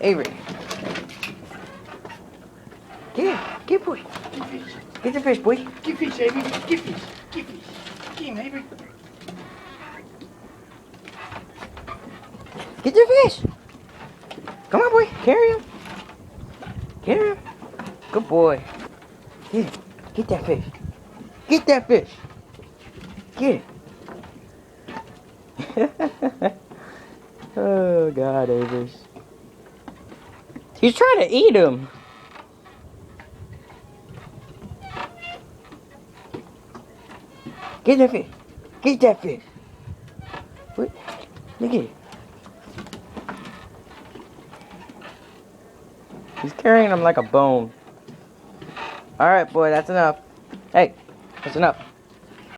Avery. Get boy. Get fish. Get the fish, boy. Get fish, Avery. Get fish. Get fish. Get him, Avery. Get the fish. Come on, boy. Carry him. Carry him. Good boy. Get him. Get that fish. Get that fish. Get it. Oh, God, Avery. He's trying to eat him. Get that fish. Get that fish. Wait. Look at it. He's carrying him like a bone. Alright, boy, that's enough. Hey, that's enough.